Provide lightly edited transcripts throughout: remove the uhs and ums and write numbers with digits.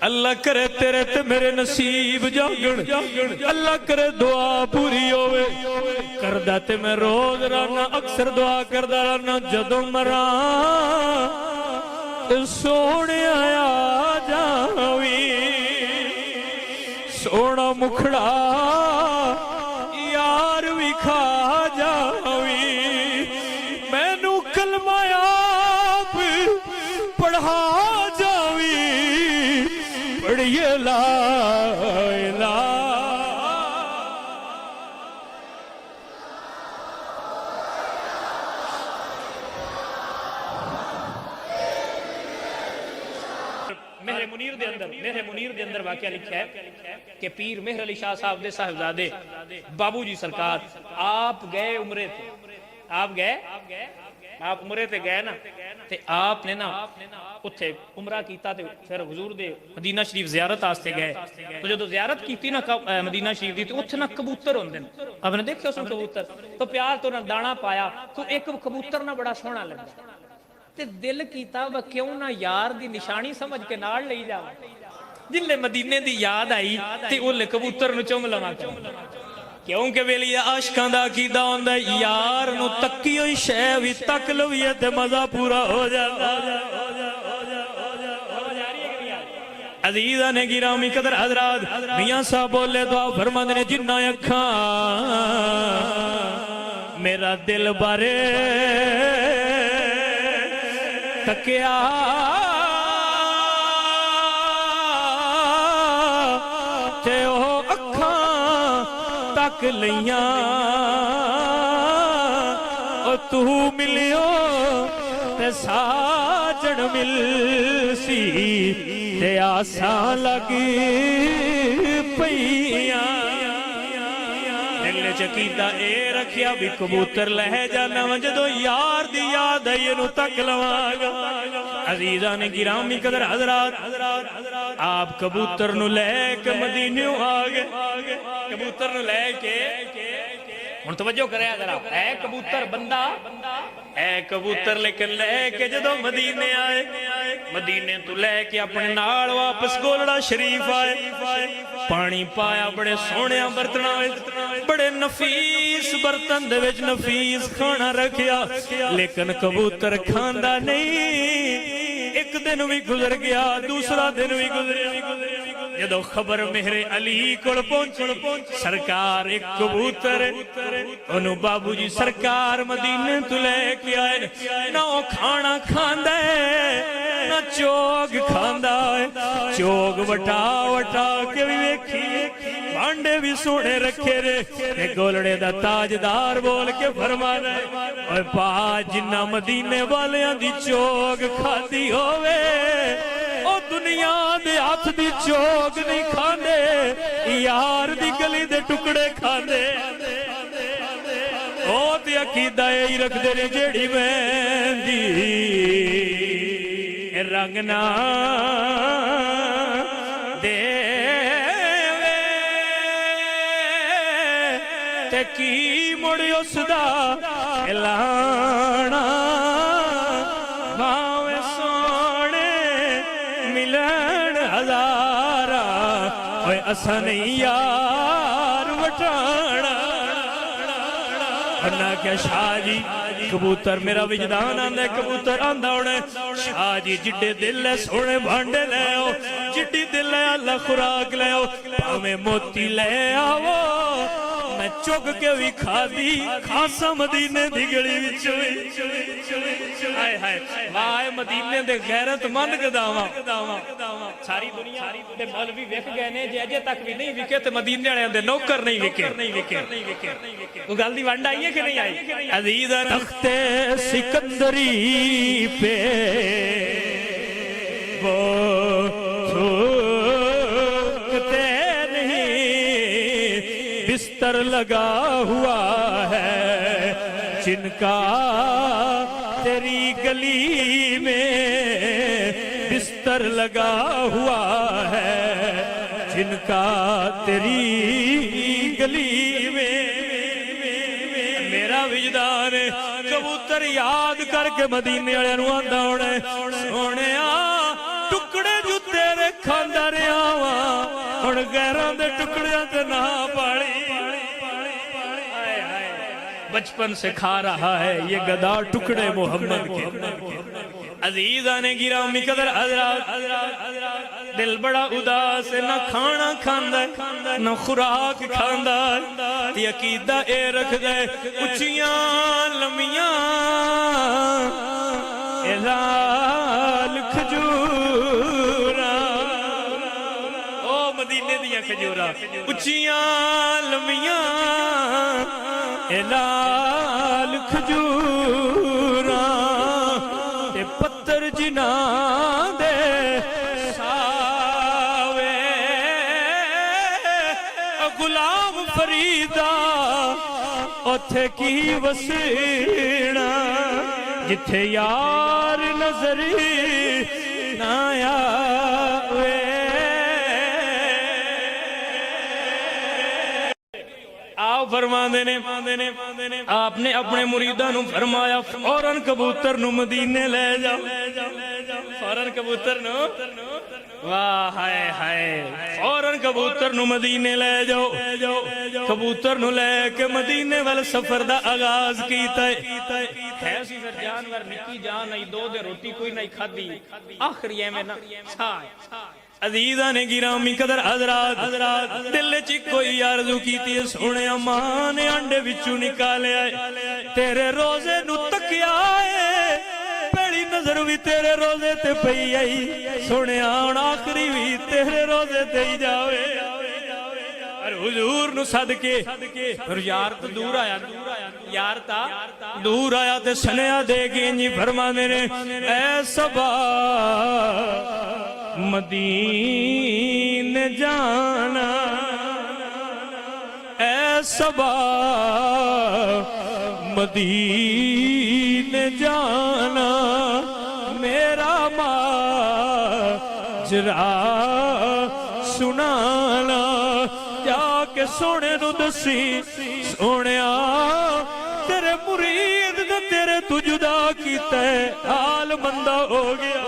اللہ کرے تیرے تے میرے نصیب جاگن اللہ کرے دعا پوری ہوئے کردہ تے میں روز رانا اکثر دعا کردہ رانا جدو مران سونے آیا جاوی سونا مکھڑا یار بھی کھا جاوی میں نو کلمہ آپ پڑھا جاوی پڑھئے لا الہ مہر منیر دے اندر واقعہ لکھا ہے کہ پیر مہر علی شاہ صاحب دے صاحبزادے بابو جی سرکار آپ گئے عمرے تھے آپ عمرے تے گئے نا تے آپ نے نا اتھے عمرہ کیتا تے پھر حضور دے مدینہ شریف زیارت آستے گئے تو جو زیارت کیتی نا مدینہ شریف دی تو اتھے نا کبوتر ہوندے اب نے دیکھے اس نے کبوتر تو پیار تو نہ دانا پایا تو ایک کبوتر نہ بڑا سونا لگا تے دل کیتا وہ کیوں نہ یار دی نشانی سمجھ کے نال لئی جاؤ جن لے مدینے دی یاد آئی تے اولے کبوتر نو چوم لما کر کیونکہ ویلی عاشقاں دا عقیدہ ہوندا یار نو تکی ہوئی شے وی تک لویے تے مزہ پورا ہو جاتا عزیزہ نے گرامی قدر حضرات میاں صاحب بولے دعا فرماندے نے جنہ اکھاں میرا دل بارے تکیا تے او اکھاں تک لیاں او تو ملیو تے ساجن مل سی تے آسان لگی پئیاں دل چکیدہ اے رکھیا بھی کبوتر لہے جانا وجدو یار دی یاد ہے یہ نو تک لواگا عزیزان گرامی قدر حضرات آپ کبوتر نو لے کے مدینیوں آگے کبوتر نو لے کے ان توجہ کرے ذرا اے کبوتر بندہ اے کبوتر لیکن لے کے جدو مدینے آئے مدینے تو لے کے اپنے نال واپس گولڑا شریف آئے پانی پایا بڑے سونے برتنا بڑے نفیس برتن دے وچ نفیس کھانا رکھیا لیکن کبوتر کھاندا نہیں ایک دن بھی گزر گیا دوسرا دن بھی گزر جدو خبر مہر علی کول پہنچ سرکار ایک کبوتر انہوں بابو جی سرکار مدینے تو لے کے آئے نہ وہ کھانا کھاندا ہے نہ چوگ کھاندا ہے چوگ وٹا وٹا کے بھی ویکھی بانڈے بھی سونے رکھے رے گولڑے دا تاجدار بول کے فرمانا ہے اور پا جنہ مدینے والیاں دی چوگ کھاتی ہوئے او دنیا دے ہاتھ دی چوگ نہیں کھاندے یار دی گلی دے ٹکڑے کھاندے او تے عقیدہ ہی رکھ دے جیڑی مہندی رنگنا دے تے کی مڑی اس دا اعلانا بھاوے سونے ملن ہزارا اوے اسا نہیں یار وٹانا ورنہ کیا شاہ جی کبوتر میرا وجدان آندے کبوتر آندہ ہونے شاہ جی جڈے دل ہے سونے بھانڈے لے ہو جڈی دل ہے اللہ خوراک لے ہو پاویں موتی لے آو میں چوک کے بھی کھا دی خاصا مدینے دی گڑی وچوئی آئے ہائے وائے مدینے دے غیرت مند گداواں ساری دنیا دے مولوی ویکھ گئے نے جے اجے تک بھی نہیں وکے تے مدینے والے دے نوکر نہیں وکے وہ گل دی ونڈ آئی ہے کہ نہیں آئی عزیز تخت سکندری پہ وہ تھوکتے نہیں بستر لگا ہوا ہے جن کا تیری گلی میں بستر لگا ہوا ہے جن کا تیری گلی میں میرا وجدان کبوتر یاد کر کے مدینے والے نو آندا ہونا سونے ٹکڑے جو تیرے کھاندا رہیا نہ پاڑی بچپن سے کھا رہا ہے یہ گدا ٹکڑے محمد کے عزیزان گرامی قدر حضرات دل بڑا اداس ہے نہ کھانا کھاندا ہے نہ خوراک کھاندا ہے تے عقیدہ اے رکھ دے اچھیاں لمیاں اے لال کھجورا او مدینے دیاں کھجورا اچھیاں لمیاں اے لال کھجورا تے پتر جنا دے ساوے غلام فریدا اوتھے کی وسینا جتھے یار نظری نہ آوے آؤ فرماندے نے آپ نے اپنے مریداں نو فرمایا فوراً کبوتر نو مدینے لے جاؤ فوراً کبوتر نو واہ ہائے ہائے فوراً کبوتر نو مدینے لے جاؤ کبوتر نو لے کے مدینے والے سفر دا آغاز کیتا ہے سی پھر جانور نکی جان نہیں دو دے روٹی کوئی نہیں کھادی آخری میں نا چھائے عزیزان گرامی قدر حضرات دل چی کوئی آرزو کیتی ہے سونے ماں نے انڈے وچوں نکالے آئے تیرے روزے نو تکیا آئے پہلی نظر بھی تیرے روزے تے پئی آئی سونے آن آخری بھی تیرے روزے تے ہی جاوے اور حضور نو صدقے اور یار تو دور آیا یار تا دور آیا تے سنیا دے گی انجی فرما دینے اے صبا مدینے جانا اے صبا مدینے جانا میرا ماجرا سنانا جا کے سونے نو دسی سونیا تیرے مرید دا تیرے تو جدا کیتا ہے حال بندہ ہو گیا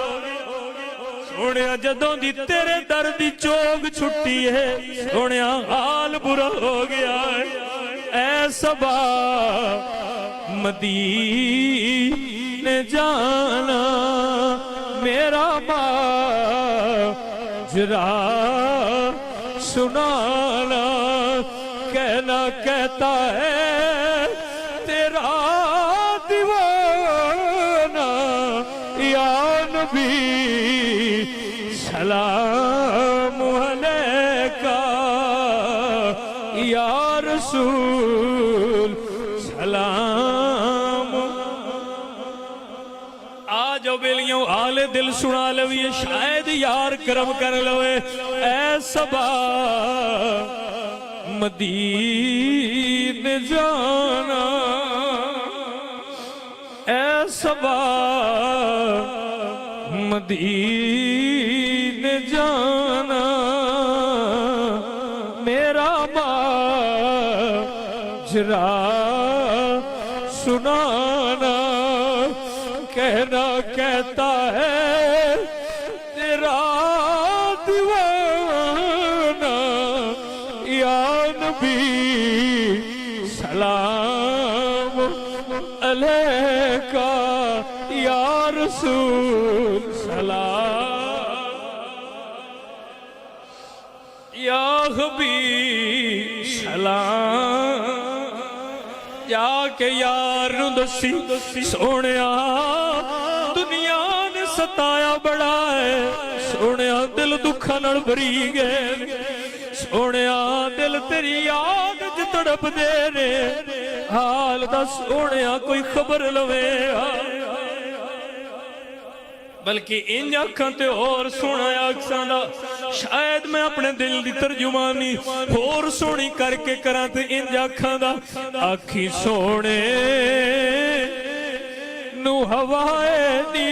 سونیا جدوں دی تیرے دردی چوگ چھٹی ہے سونیا حال برا ہو گیا ہے اے صبا مدینے جانا میرا ماجرا سنانا کہنا کہتا ہے تیرا دیوانہ یا نبی سلام علیکہ یا رسول سلام آجو بیلیوں آل دل سنا لوئے شاید یار کرم کر لوئے اے صبا مدینے جانا اے صبا مدینے جانا میرا ماجرا سنانا کہنا کہتا ہے تیرا دیوانہ یا نبی سلام علیکہ یا رسول سلام یا حبیب سلام یا کہ یار نو دسی سونیا دنیا نے ستایا بڑا ہے سونیا دل دکھا نڑ بری گئے سونیا دل تیری یاد جو تڑپ دے رے حال دا سونیا کوئی خبر لوے بلکہ انج آنکھاں تے اور سونا آنکھاں دا شاید میں اپنے دل دی ترجمانی اور سونی کر کے کراں تے انج آنکھاں دا آنکھی سونے نو ہوائے دی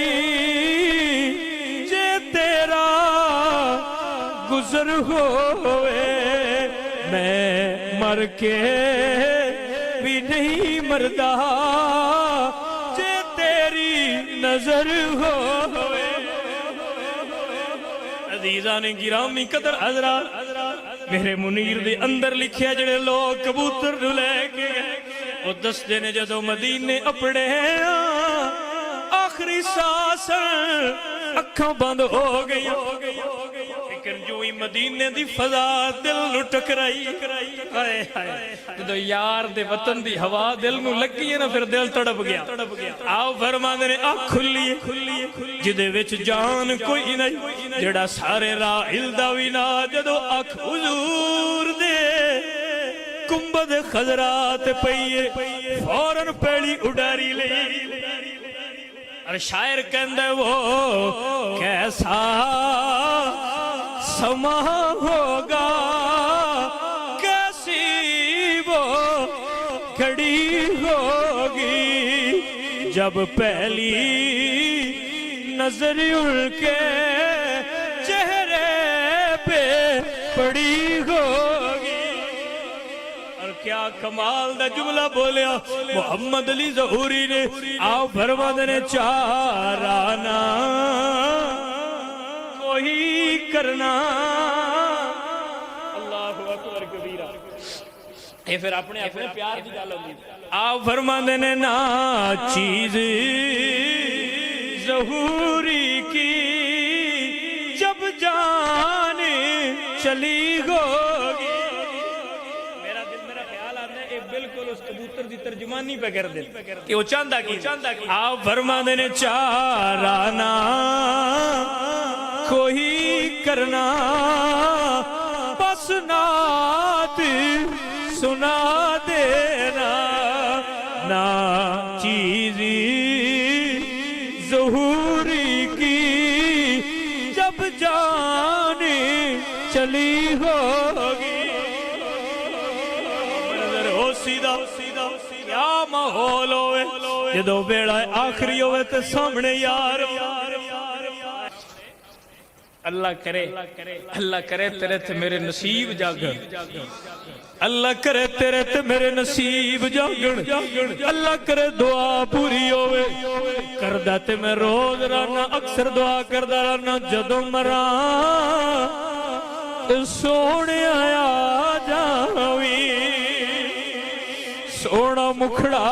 جے تیرا گزر ہوئے میں مر کے بھی نہیں مردہ جے تیری نظر ہوئے عزیزان گرامی قدر حضرات میرے منیر دے اندر لکھیا جڑے لوگ کبوتر نو لے کے او دسدے نے جدوں مدینے اپڑے آخری سانس اکھاں بند ہو گئی لیکن جو ہی مدینے دی فضا دل نو ٹکرائی ہائے ہائے جدوں یار دے وطن دی ہوا دل نو لگی ہے نا پھر دل تڑپ گیا آؤ فرماندے نے اکھ کھلی جدے وچ جان کوئی نہیں جڑا سارے راہ ہلدا وی نہ جدوں اکھ حضور دے کمبد خضرات پئیے فوراً پیڑی اڈاری لئی اور شاعر کہندے وہ کیسا سما ہوگا کیسی وہ گھڑی ہوگی جب پہلی نظر ان کے چہرے پہ پڑی ہوگی اور کیا کمال دا جملہ بولیا محمد علی ظہوری نے آؤ فرماندے نے چارانا کوئی کرنا اللہ اکبر کبیرہ اے پھر اپنے پیار کی گل ہوگی آؤ فرماندے نے نا چیز ظہوری کی جب جان چلی ہوگی میرا خیال آتا ہے بالکل اس کبوتر دی ترجمانی پہ کر دے کہ وہ چاندہ کی آؤ فرماندے نے چارانا کوئی کرنا بس نعت سنا دینا نا چیزی ظہوری کی جب جان چلی ہوگی ہو سیدھا کیا ماحول ہوئے جدو بیڑا آخری ہوئے تو سامنے یار اللہ کرے تیرے تے میرے نصیب جاگن اللہ کرے تیرے تے میرے نصیب جاگن اللہ کرے دعا پوری ہوئے کردہ تے میں روز رانا اکثر دعا کردہ رانا جدو مران سونے آیا جاوی سونا مکھڑا